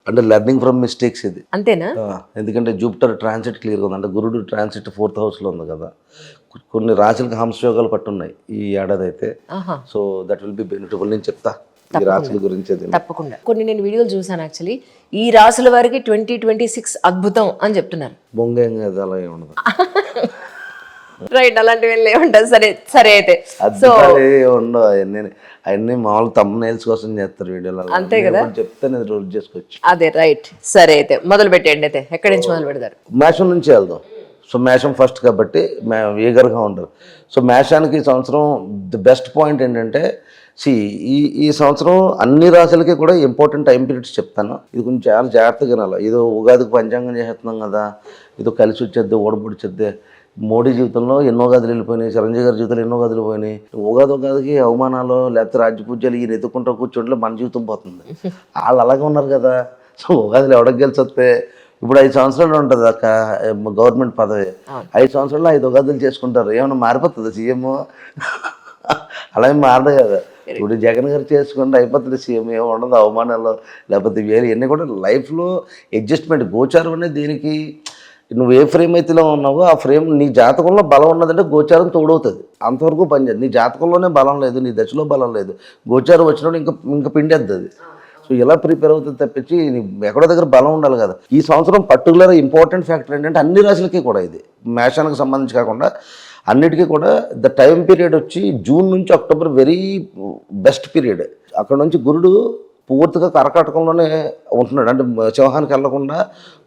అంటే learning from mistakes ఇది. అంతేనా? ఎందుకంటే జూపిటర్ ట్రాన్సిట్ క్లియర్గా ఉంది, అంటే గురుడు ట్రాన్సిట్ 4th హౌస్లో ఉంది కదా. కొన్ని రాశులకు హంసయోగాలు పట్టున్నాయి ఈ ఏడాది అయితే. So that will be benefitable. నేను చెప్తా ఈ రాశుల గురించి. తప్పకుండా. కొన్ని నేను వీడియోలు చూసాను యాక్చువల్లీ, ఈ రాశుల వారికి 2026 అద్భుతం అని చెప్తున్నారు. బొంగేం కదా, అలా ఏముండదు. రైట్, అలాంటివి లేవంటారు. సరే సరే అయితే ఉండవు అవన్నీ మామూలు తమ్మునేల్స్ కోసం చేస్తారు వీడియోలో. అంతే కదా, చెప్తే నేను రోజు చేసుకోవచ్చు. అదే రైట్. సరే అయితే మొదలు పెట్టండి. అయితే ఎక్కడి నుంచి మొదలు పెడతారు? మేషం నుంచి వెళ్దాం. సో మేషం ఫస్ట్ కాబట్టి ఈగర్గా ఉంటారు. సో మేషానికి ఈ సంవత్సరం ది బెస్ట్ పాయింట్ ఏంటంటే, ఈ సంవత్సరం అన్ని రాశులకి కూడా ఇంపార్టెంట్ టైం పీరియడ్స్ చెప్తాను. ఇది కొంచెం చాలా జాగ్రత్తగా వినాలి. ఏదో ఉగాదికి పంచాంగం చేస్తున్నాం కదా, ఏదో కలిసి వచ్చేద్ది ఓడబుడిచేద్ది. మోడీ జీవితంలో ఎన్నో గదులు వెళ్ళిపోయినాయి, చిరంజీవి గారి జీవితంలో ఎన్నో గదులు పోయినాయి. ఉగాదికి అవమానాలు లేకపోతే రాజ్యపూజ్యాలు ఈయన ఎత్తుకుంటూ కూర్చోండి మన జీవితం పోతుంది. వాళ్ళు అలాగే ఉన్నారు కదా. సో ఉగాదిలో ఎవడకి గెలిచి వస్తే ఇప్పుడు 5 సంవత్సరాలు ఉంటుంది అక్క గవర్నమెంట్ పదవి. 5 సంవత్సరాల్లో 5 ఉగాదులు చేసుకుంటారు. ఏమైనా మారిపోతుంది సీఎం? అలా ఏం మారదు కదా. ఇప్పుడు జగన్ గారు చేసుకుంటే అయిపోతుంది సీఎం, ఏమి ఉండదు అవమానాలు లేకపోతే వేరే ఇవన్నీ కూడా లైఫ్లో అడ్జస్ట్మెంట్. గోచారం అనేది దీనికి నువ్వు ఏ ఫ్రేమ్ అయితేలో ఉన్నావో ఆ ఫ్రేమ్ నీ జాతకంలో బలం ఉన్నదంటే గోచారం తోడవుతుంది. అంతవరకు పనిచేయదు. నీ జాతకంలోనే బలం లేదు, నీ దశలో బలం లేదు, గోచారం వచ్చినప్పుడు ఇంకా పిండేద్ది. సో ఇలా ప్రిపేర్ అవుతుంది తప్పించి ఎక్కడో దగ్గర బలం ఉండాలి కదా. ఈ సంవత్సరం పర్టికులర్ ఇంపార్టెంట్ ఫ్యాక్టర్ ఏంటంటే అన్ని రాశులకి కూడా, ఇది మేషానికి సంబంధించి కాకుండా అన్నిటికీ కూడా ద టైం పీరియడ్ వచ్చి జూన్ నుంచి అక్టోబర్ వెరీ బెస్ట్ పీరియడ్. అక్కడ నుంచి గురుడు పూర్తిగా కర్కాటకంలోనే ఉంటున్నాడు. అంటే సింహానికి వెళ్లకుండా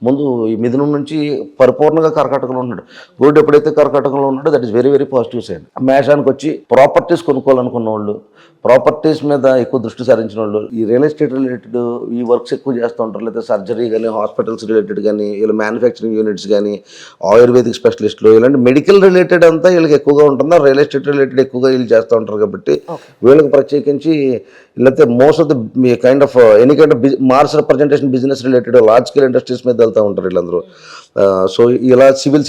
ముందు ఈ మిథునం నుంచి పరిపూర్ణంగా కర్కాటకంలో ఉన్నాడు. గురుడు ఎప్పుడైతే కర్కాటకంలో ఉన్నాడో that is very very positive side. మేషానికి వచ్చి ప్రాపర్టీస్ కొనుక్కోవాలనుకున్న వాళ్ళు, ప్రాపర్టీస్ మీద ఎక్కువ దృష్టి సారించిన వాళ్ళు, ఈ రియల్ ఎస్టేట్ రిలేటెడ్ ఈ వర్క్స్ ఎక్కువ చేస్తూ ఉంటారు. లేదా సర్జరీ కానీ, హాస్పిటల్స్ రిలేటెడ్ కానీ, ఇలా మ్యానుఫ్యాక్చరింగ్ యూనిట్స్ కానీ, ఆయుర్వేదిక్ స్పెషలిస్టులు, ఇలాంటి మెడికల్ రిలేటెడ్ అంతా వీళ్ళకి ఎక్కువగా ఉంటుంది. రియల్ ఎస్టేట్ రిలేటెడ్ ఎక్కువగా వీళ్ళు చేస్తూ ఉంటారు కాబట్టి వీళ్ళకి ప్రత్యేకించి లేకపోతే most of the kind of any kind of mass representation business related large scale industries మీద వెళ్తూ ఉంటారు వీళ్ళందరూ. సో ఇలా సివిల్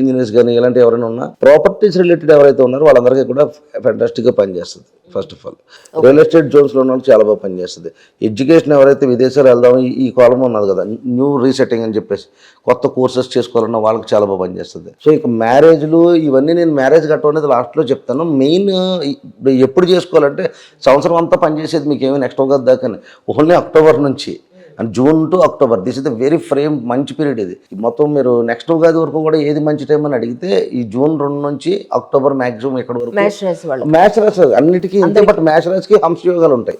ఇంజనీర్స్ కానీ ఇలాంటి ఎవరైనా ఉన్నా ప్రాపర్టీస్ రిలేటెడ్ ఎవరైతే ఉన్నారో వాళ్ళందరికీ కూడా ఫ్యాంటాస్టిక్గా పనిచేస్తుంది. First of all real estate జోన్స్లో ఉన్న చాలా బాగా పనిచేస్తుంది. ఎడ్యుకేషన్ ఎవరైతే విదేశాలు వెళ్దాం ఈ కాలం ఉన్నది కదా, న్యూ రీసెట్టింగ్ అని చెప్పేసి కొత్త కోర్సెస్ చేసుకోవాలన్న వాళ్ళకి చాలా బాగా పనిచేస్తుంది. సో ఇక మ్యారేజ్లు ఇవన్నీ నేను మ్యారేజ్ కట్టడం అనేది లాస్ట్లో చెప్తాను. మెయిన్ ఎప్పుడు చేసుకోవాలంటే సంవత్సరం అంతా పనిచేసేది మీకు ఏమైనా నెక్స్ట్ ఉగాది దాకా, ఓన్లీ అక్టోబర్ నుంచి and June to October this is the very frame మంచి పీరియడ్. ఇది మొత్తం మీరు నెక్స్ట్ ఉగాది వరకు కూడా ఏది మంచి టైం అని అడిగితే ఈ జూన్ 2 నుంచి అక్టోబర్ మాక్సిమం ఎక్కడ వరకు మేష రాశి అన్నిటికీ అంతే. బట్ మేష రాశికి హంసయోగాలు ఉంటాయి.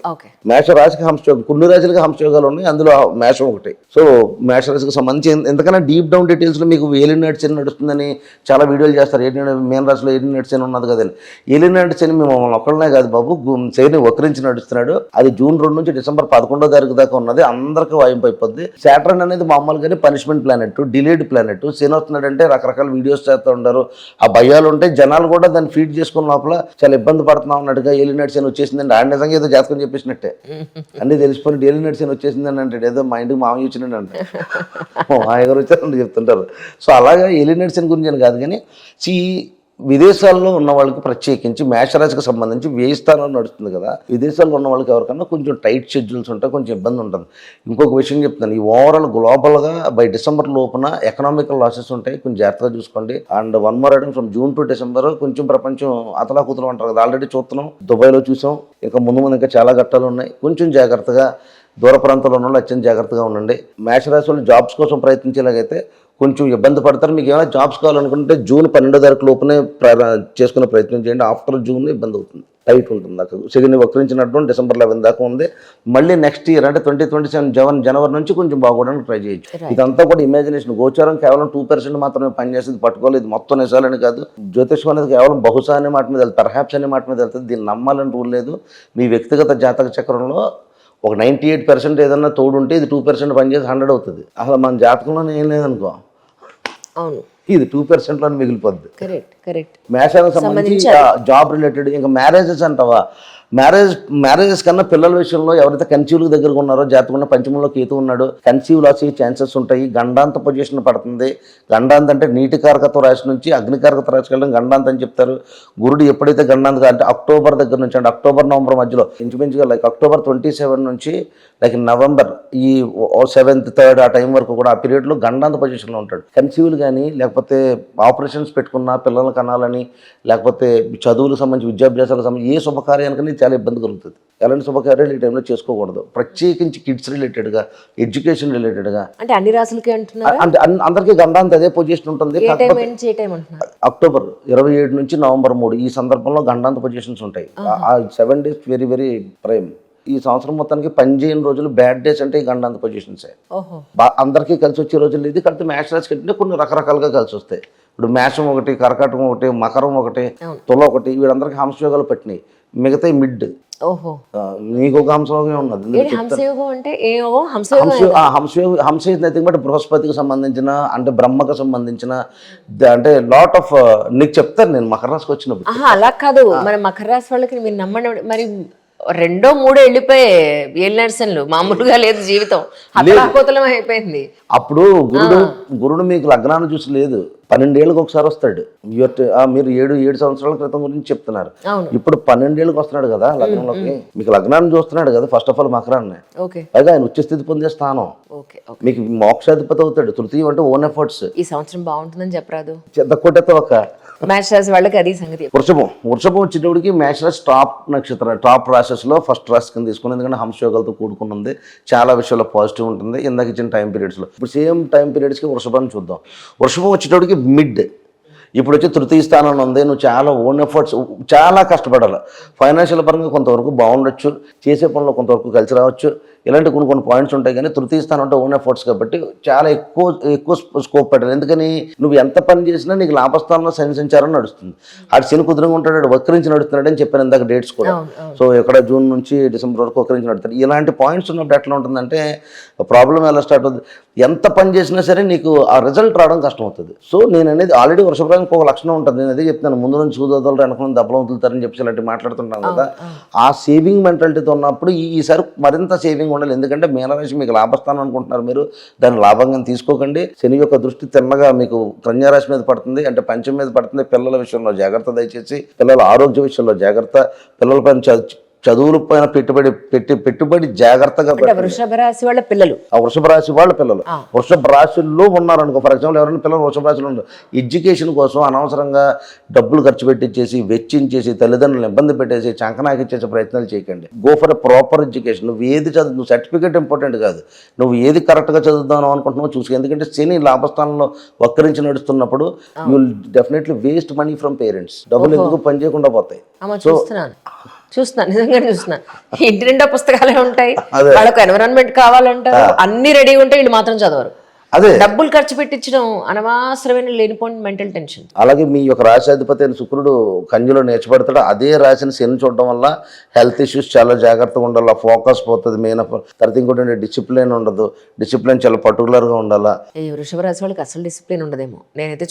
మేష రాశికి హంసయోగం, కొన్ని రాశులకి హంసయోగాలు ఉన్నాయి, అందులో మేషం ఒకటి. సో మేష రాశికి సంబంధించి ఎందుకన్నా డీప్ డౌన్ డీటెయిల్స్లో మీకు ఏలినాటి శని నడుస్తుందని చాలా వీడియోలు చేస్తారు. మేన రాశిలో ఏలినాటి శని ఉన్నది కదండి. ఏలినాటి శని మమ్మల్ని ఒక్కళ్ళనే కాదు బాబు, శని వక్రించి నడుస్తున్నాడు. అది జూన్ 2 నుంచి డిసెంబర్ 11వ తారీఖు దాకా ఉన్నది. అందరికీ వాయింపు అయిపోద్ది. సాటర్న్ అనేది మామూలుగానే పనిష్మెంట్ ప్లానెట్, డిలేడ్ ప్లానెట్. శని వస్తున్నాడంటే రకరకాల వీడియోస్ చేస్తూ ఉంటారు. ఆ భయాలు ఉంటాయి. జనాలు కూడా దాన్ని ఫీడ్ చేసుకున్న లోపల చాలా ఇబ్బంది పడుతున్నాం అన్నట్టుగా ఏలినాటి శని వచ్చేసిందండి. ఆయన నిజంగా ఏదో జాతకం చెప్పేసినట్టే అన్నీ తెలిసిపోయి ఏలినాటి శని వచ్చేసిందని అంటాడు. ఏదో మా ఇంటికి మామయ్య వచ్చినాడు అంటే మా ఎవరు వచ్చారని చెప్తుంటారు. సో అలాగా ఏలినాటి శని గురించి అని కాదు కానీ విదేశాల్లో ఉన్న వాళ్ళకి ప్రత్యేకించి మేషరాశికి సంబంధించి 1000 స్థానాలు నడుస్తుంది కదా. విదేశాల్లో ఉన్న వాళ్ళకి ఎవరికన్నా కొంచెం టైట్ షెడ్యూల్స్ ఉంటాయి, కొంచెం ఇబ్బంది ఉంటుంది. ఇంకొక విషయం చెప్తాను, ఈ ఓవరాల్ గ్లోబల్గా బై డిసెంబర్ లోపున ఎకనామికల్ లాసెస్ ఉంటాయి, కొంచెం జాగ్రత్తగా చూసుకోండి. And one more item, from June to December కొంచెం ప్రపంచం అతలాకుతలం అంటారు కదా, ఆల్రెడీ చూస్తున్నాం. దుబాయ్లో చూసాం. ఇంకా ముందు ఇంకా చాలా ఘట్టాలు ఉన్నాయి. కొంచెం జాగ్రత్తగా దూర ప్రాంతాల్లో ఉన్న వాళ్ళు అత్యంత జాగ్రత్తగా ఉండండి. మేషరాశి వాళ్ళు జాబ్స్ కోసం ప్రయత్నించేలాగైతే కొంచెం ఇబ్బంది పడతారు. మీకు ఏమైనా జాబ్స్ కావాలనుకుంటే జూన్ 12వ తారీఖు లోపునే చేసుకునే ప్రయత్నం చేయండి. ఆఫ్టర్ జూన్ ఇబ్బంది అవుతుంది, టైట్ ఉంటుంది. నాకు శని వక్రించినట్టు డిసెంబర్ 11 దాకా ఉంది. మళ్ళీ నెక్స్ట్ ఇయర్ అంటే 2027 జనవరి నుంచి కొంచెం బాగోవడానికి ట్రై చేయొచ్చు. ఇదంతా కూడా ఇమాజినేషన్. గోచారం కేవలం 2% మాత్రమే పనిచేస్తుంది, పట్టుకోలేదు. ఇది మొత్తం నిజాలని కాదు. జ్యోతిషం అనేది కేవలం బహుశా అనే మాట మీద వెళ్తుంది, పర్హాప్స్ అనే మాట మీద వెళ్తుంది. దీన్ని నమ్మాలని రూల్ లేదు. మీ వ్యక్తిగత జాతక చక్రంలో ఒక 98% ఏదన్నా తోడుంటే ఇది 2% పనిచేసి 100 అవుతుంది. అసలు మన జాతకంలోనే ఏం లేదనుకో, ఇది 2%లోనే మిగిలిపోద్ది. మేషానికి సంబంధించి జాబ్ రిలేటెడ్. ఇంకా మ్యారేజెస్ అంటావా, మ్యారేజెస్ కన్నా పిల్లల విషయంలో ఎవరైతే కన్సీవ్ల దగ్గరగా ఉన్నారో జాతకంలో పంచమంలో కేతు ఉన్నాడు, కన్సీవ్ లాస్ అయ్యే ఛాన్సెస్ ఉంటాయి. గండాంత పొజిషన్ పడుతుంది. గండాంత అంటే నీటి కారకత్వ రాశి నుంచి అగ్నికారకత్వ రాశికి వెళ్ళడం గండాంత అని చెప్తారు. గురుడు ఎప్పుడైతే గండాంత అంటే అక్టోబర్ దగ్గర నుంచి అంటే అక్టోబర్ నవంబర్ మధ్యలో ఇంచుమించుగా లైక్ అక్టోబర్ 27 నుంచి లైక్ నవంబర్ ఈ 7th 3rd ఆ టైం వరకు కూడా ఆ పీరియడ్లో గండాంత పొజిషన్లో ఉంటాడు. కన్సీవ్లు కానీ లేకపోతే ఆపరేషన్స్ పెట్టుకున్న పిల్లల కనాలని లేకపోతే చదువులకు సంబంధించి విద్యాభ్యాసాలకు సంబంధించి ఏ శుభకార్యానికని చాలా ఇబ్బంది కలుగుతుంది. ఎలాంటి శుభకార్యాలు ఈ టైంలో చేసుకోకూడదు. ప్రత్యేకించి కిడ్స్ రిలేటెడ్గా, ఎడ్యుకేషన్ రిలేటెడ్గా అంటే అన్ని రాసులకి అంటున్నారు. అంటే అందరికీ గండాంత అదే పొజిషన్ ఉంటుంది. అక్టోబర్ 27 నుంచి నవంబర్ 3 ఈ సందర్భంలో గండాంత పొజిషన్స్ ఉంటాయి. ఆ 7 days వెరీ వెరీ ప్రైమ్. ఈ సంవత్సరం మొత్తానికి పనిచేయని రోజులు బ్యాడ్ డేస్ అంటే ఈ గండాంత పొజిషన్సే. అందరికీ కలిసి వచ్చే రోజులు ఇది. కలిసి మేష రాశి కంటే కొన్ని రకరకాలుగా కలిసి వస్తాయి. ఇప్పుడు మేషం ఒకటి, కర్కాటకం ఒకటి, మకరం ఒకటి, తుల ఒకటి, వీళ్ళందరికీ హంసయోగాలు పట్టినాయి. మిగతా మిడ్. నీకు ఒక హంసయోగం ఉన్నది. హంస నథింగ్ బట్ బృహస్పతికి సంబంధించిన అంటే బ్రహ్మకు సంబంధించిన అంటే లాట్ ఆఫ్ నీకు చెప్తాను నేను మకర రాశికి వచ్చినప్పుడు. అలా కాదు, మరి మకర రాశి వాళ్ళకి మీరు నమ్మండి. మరి 2 3 వెళ్ళిపోయే ఏలినర్సన్లు మామూలుగా లేదు జీవితం, హతలాకోతలం అయిపోయింది. అప్పుడు గురుడు మీకు లగ్నాన్ని చూసి లేదు, 12 ఏళ్ళకి ఒకసారి వస్తాడు. మీరు 7 సంవత్సరాల క్రితం గురించి చెప్తున్నారు. ఇప్పుడు 12 ఏళ్ళకి వస్తున్నాడు కదా లగ్నంలోకి. మీకు లగ్నాన్ని చూస్తున్నాడు కదా ఫస్ట్ ఆఫ్ ఆల్ మకరాన్ని. పైగా ఆయన ఉచ్చస్థితి పొందే స్థానం. మీకు మోక్షాధిపతి అవుతాడు. తృతీయం అంటే ఓన్ ఎఫర్ట్స్. ఈ సంవత్సరం బాగుంటుందని చెప్పరాదు. చెత్త ఒక మేష రాశి వాళ్ళకి అది సంగతి. వృషభం వచ్చేటప్పటికి మేష రాశి టాప్ నక్షత్రం, టాప్ రాశెస్లో ఫస్ట్ రాశి కింద తీసుకుని, ఎందుకంటే హంసయోగాలతో కూడుకున్నది. చాలా విషయాల్లో పాజిటివ్ ఉంటుంది. ఇందాక ఇచ్చిన టైం పీరియడ్స్లో ఇప్పుడు సేమ్ టైం పీరియడ్స్కి వృషభాన్ని చూద్దాం. వృషభం వచ్చేటప్పటికి మిడ్. ఇప్పుడు వచ్చి తృతీయ స్థానంలో ఉంది. నువ్వు చాలా ఓన్ ఎఫర్ట్స్ చాలా కష్టపడాలి. ఫైనాన్షియల్ పరంగా కొంతవరకు బాగుండొచ్చు, చేసే పనిలో కొంతవరకు కలిసి రావచ్చు. ఇలాంటి కొన్ని పాయింట్స్ ఉంటాయి. కానీ తృతీయ స్థానం అంటే ఓన్ ఎఫర్ట్స్ కాబట్టి చాలా ఎక్కువ స్కోప్ పెట్టాలి. ఎందుకని నువ్వు ఎంత పని చేసినా నీకు లాభస్థానంలో శని సంచారం నడుస్తుంది. ఆడు శని కుదురుగా ఉంటాడు, వక్రించి నడుస్తున్నాడు అని చెప్పాను ఇందాక డేట్స్ కూడా. సో ఇక్కడ జూన్ నుంచి డిసెంబర్ వరకు వక్రించి నడుస్తాడు. ఇలాంటి పాయింట్స్ ఉన్నప్పుడు ఎట్లా ఉంటుందంటే ప్రాబ్లం ఎలా స్టార్ట్ అవుతుంది. ఎంత పని చేసినా సరే నీకు ఆ రిజల్ట్ రావడం కష్టం అవుతుంది. సో నేను అనేది ఆల్రెడీ వృషభానికి ఒక లక్షణం ఉంటుంది. నేను అదే చెప్తాను, ముందు నుంచి చూదోదలు వెనక దెబ్బలు వదులుతారని చెప్పి ఇలాంటి మాట్లాడుతుంటాను కదా. ఆ సేవింగ్ మెంటాలిటీతో ఉన్నప్పుడు ఈసారి మరింత సేవింగ్ ఉండాలి. ఎందుకంటే మీనరాశి మీకు లాభస్థానం అనుకుంటున్నారు, మీరు దాన్ని లాభంగా తీసుకోకండి. శని యొక్క దృష్టి తిన్నగా మీకు కన్యారాశి మీద పడుతుంది, అంటే పంచం మీద పడుతుంది. పిల్లల విషయంలో జాగ్రత్త, దయచేసి పిల్లల ఆరోగ్య విషయంలో జాగ్రత్త, పిల్లల పైన చదువుల పైన పెట్టుబడి జాగ్రత్తగా. వృషభ రాశి వాళ్ళ పిల్లలు, వృషభ రాశి వాళ్ళ పిల్లలు వృషభ రాశుల్లో ఉన్నారనుకో, ఫర్ ఎగ్జాంపుల్ ఎవరైనా పిల్లలు వృషభ రాశిలో ఉన్నారు, ఎడ్యుకేషన్ కోసం అనవసరంగా డబ్బులు ఖర్చు పెట్టించేసి వెచ్చించేసి తల్లిదండ్రులను ఇబ్బంది పెట్టేసి చంకనాకిచ్చేసే ప్రయత్నాలు చేయకండి. Go for a proper education. నువ్వు ఏది నువ్వు సర్టిఫికేట్ ఇంపార్టెంట్ కాదు, నువ్వు ఏది కరెక్ట్గా చదువుదాం అనుకుంటున్నావు చూసుకో. ఎందుకంటే శని లాభస్థానంలో వక్రించి నడుస్తున్నప్పుడు you will definitely waste money from parents. డబ్బులు ఎందుకు పని చేయకుండా పోతాయి. చూస్తున్నాను, నిజంగా చూస్తున్నాను. ఇంటి నిండా పుస్తకాలే ఉంటాయి, వాళ్ళకు ఎన్విరాన్మెంట్ కావాలంటారు, అన్ని రెడీ ఉంటాయి, వీళ్ళు మాత్రం చదవరు. అదే డబ్బులు ఖర్చు పెట్టించడం అనవసరమైన లేనిపోయిన మెంటల్ టెన్షన్. అలాగే మీ యొక్క రాశాధిపతి అయిన శుక్రుడు కన్యలో నేర్చబడతాడు. అదే రాశిని శని చూడడం వల్ల హెల్త్ ఇష్యూస్ చాలా జాగ్రత్తగా ఉండాలి. ఫోకస్ పోతుంది మెయిన్. తర్వాత ఇంకోటి డిసిప్లిన్ ఉండదు. డిసిప్లిన్ చాలా పర్టికులర్గా ఉండాలా. వృషభ రాశి వాళ్ళకి అసలు డిసిప్లిన్ ఉండదేమో నేనైతే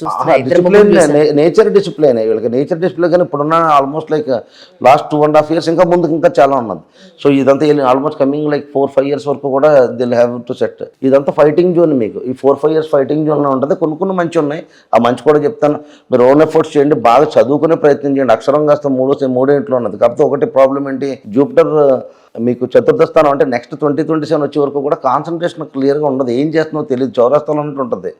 డిసిప్లిన్ నేచర్ డిసిప్లిన్. వీళ్ళకి నేచర్ డిసిప్లిన్ కానీ ఇప్పుడున్న ఆల్మోస్ట్ లైక్ లాస్ట్ 2.5 years ఇంకా ముందుకు ఇంకా చాలా ఉన్నది. సో ఇదంతా ఆల్మోస్ట్ కమింగ్ లైక్ 4-5 years వరకు కూడా దిల్ హ్యావ్ టు సెట్. ఇదంతా ఫైటింగ్ జోన్. మీకు ఈ 4-5 years ఫైటింగ్ జోన్లో ఉంటుంది. కొన్ని మంచి ఉన్నాయి, ఆ మంచి కూడా చెప్తాను. మీరు ఓన్ ఎఫర్ట్స్ చేయండి, బాగా చదువుకునే ప్రయత్నం చేయండి. అక్షరం కాస్త 3 ఇంట్లో ఉన్నది. కాకపోతే ఒకటి ప్రాబ్లం ఏంటి, జూపిటర్ మీకు చతుర్థ స్థానం అంటే నెక్స్ట్ 2027 వచ్చే వరకు కూడా కాన్సన్ట్రేషన్ క్లియర్గా ఉండదు. ఏం చేస్తున్నావు తెలియదు, చౌరాస్తాలో ఉన్నట్టు ఉంటుంది.